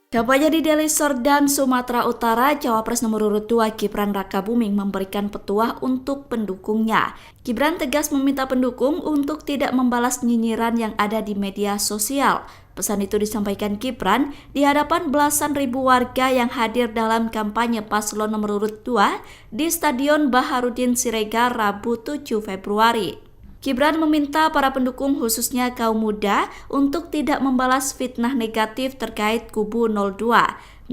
Kampanye di Deli Serdang, Sumatera Utara, Cawapres nomor urut 2 Gibran Rakabuming memberikan petuah untuk pendukungnya. Gibran tegas meminta pendukung untuk tidak membalas nyinyiran yang ada di media sosial. Pesan itu disampaikan Gibran di hadapan belasan ribu warga yang hadir dalam kampanye paslon nomor urut 2 di Stadion Baharudin Siregar Rabu 7 Februari. Gibran meminta para pendukung khususnya kaum muda untuk tidak membalas fitnah negatif terkait kubu 02.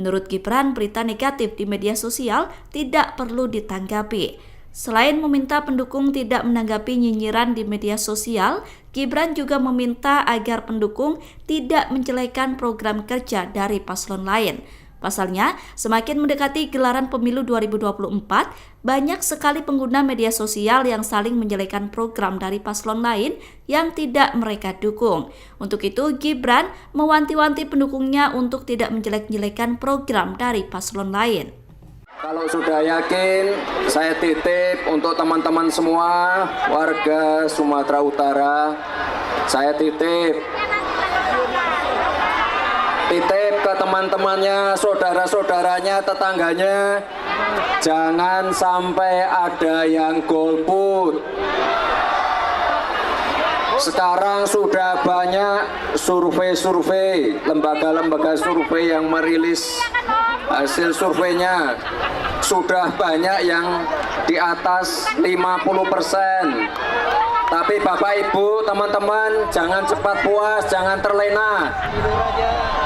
Menurut Gibran, berita negatif di media sosial tidak perlu ditanggapi. Selain meminta pendukung tidak menanggapi nyinyiran di media sosial, Gibran juga meminta agar pendukung tidak menjelekan program kerja dari paslon lain. Pasalnya, semakin mendekati gelaran pemilu 2024, banyak sekali pengguna media sosial yang saling menjelekan program dari paslon lain yang tidak mereka dukung. Untuk itu, Gibran mewanti-wanti pendukungnya untuk tidak menjelek-jelekan program dari paslon lain. Kalau sudah yakin, saya titip untuk teman-teman semua warga Sumatera Utara, saya titip ke teman-temannya, saudara-saudaranya, tetangganya, jangan sampai ada yang golput. Sekarang sudah banyak survei, lembaga-lembaga survei yang merilis hasil surveinya. Sudah banyak yang di atas 50%. Tapi Bapak Ibu, teman-teman, jangan cepat puas, jangan terlena.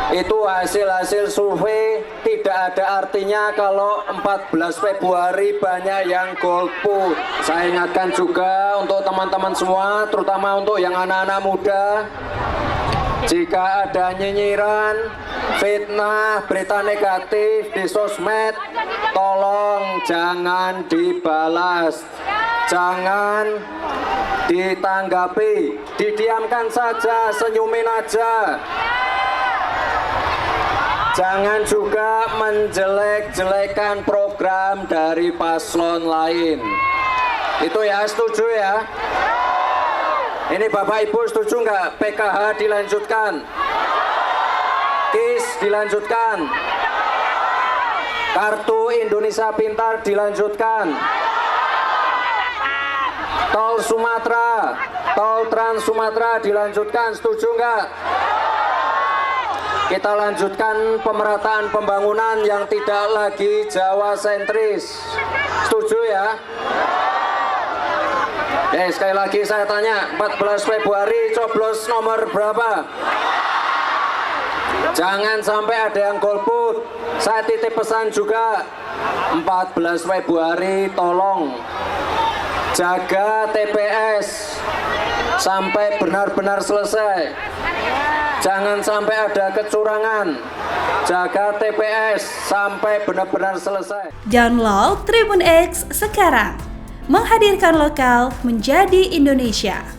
Itu hasil-hasil survei, tidak ada artinya kalau 14 Februari banyak yang golput. Saya ingatkan juga untuk teman-teman semua, terutama untuk yang anak-anak muda, jika ada nyinyiran, fitnah, berita negatif di sosmed, tolong jangan dibalas, jangan ditanggapi, didiamkan saja, senyumin aja. Jangan juga menjelek-jelekan program dari paslon lain. Itu ya, setuju ya? Ini Bapak Ibu setuju nggak PKH dilanjutkan? KIS dilanjutkan? Kartu Indonesia Pintar dilanjutkan? Tol Sumatera, tol Trans Sumatera dilanjutkan, setuju nggak? Kita lanjutkan pemerataan pembangunan yang tidak lagi Jawa sentris. Setuju ya? Sekali lagi saya tanya, 14 Februari coblos nomor berapa? Jangan sampai ada yang golput. Saya titip pesan juga, 14 Februari tolong jaga TPS sampai benar-benar selesai. Jangan sampai ada kecurangan. Jaga TPS sampai benar-benar selesai. Download Tribun X sekarang. Menghadirkan lokal menjadi Indonesia.